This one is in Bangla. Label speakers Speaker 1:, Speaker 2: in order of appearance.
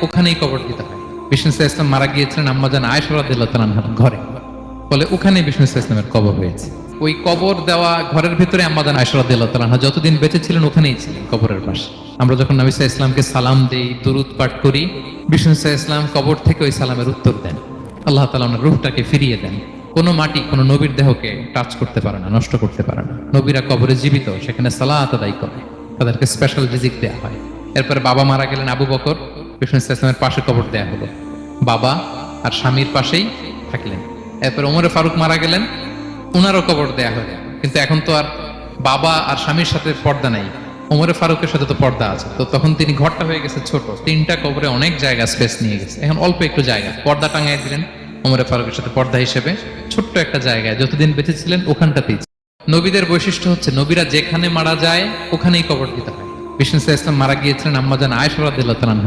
Speaker 1: ওখানেই কবর দিতে হয়। বিষ্ণু ইসলাম মারা গিয়েছিলেন আম্মাজান আয়েশা রাদিয়াল্লাহু তাআলার ঘরে, ফলে ওখানে বিষ্ণু ইসলামের কবর হয়েছে। ওই কবর দেওয়া ঘরের ভিতরে আম্মাজান আয়েশা রাদিয়াল্লাহু তাআলা যতদিন বেঁচে ছিলেন ওখানেই ছিলেন, কবরের পাশে। আমরা যখন নবী সাল্লাল্লাহু আলাইহি ওয়াসাল্লামকে সালাম দেই, দুরূদ পাঠ করি, বিষ্ণু ইসলাম কবর থেকে ওই সালামের উত্তর দেন। আল্লাহ তাআলা ওনার রূহটাকে ফিরিয়ে দেন। কোনো মাটি কোনো নবীর দেহকে টাচ করতে পারে না, নষ্ট করতে পারে না। নবীরা কবরে জীবিত, সেখানে সালাত আদায় করে, তাদেরকে স্পেশাল রিজিক দেয়া হয়। এরপরে বাবা মারা গেলেন আবু বকর, বিষ্ণু ইসলামের পাশে কবর দেয়া হলো, বাবা আর স্বামীর পাশেই থাকলেন। এরপরে ওমরে ফারুক মারা গেলেন, ওনারও কবর দেয়া হলো। কিন্তু এখন তো আর বাবা আর স্বামীর সাথে পর্দা নাই, ওমরে ফারুকের সাথে তো পর্দা আছে। তো তখন তিনি ঘরটা হয়ে গেছে ছোট, তিনটা কবরে অনেক জায়গা স্পেস নিয়ে গেছে। এখন অল্প একটু জায়গা পর্দা টাঙাই দিলেন ওমরে ফারুকের সাথে পর্দা হিসেবে, ছোট্ট একটা জায়গায় যতদিন বেঁচে ছিলেন ওখানটাতেই। নবীদের বৈশিষ্ট্য হচ্ছে নবীরা যেখানে মারা যায় ওখানেই কবর দিতে হয়। বিষ্ণু ইসলাম মারা গিয়েছিলেন আম্মাজান আয়েশা রাদিয়াল্লাহু তাআলার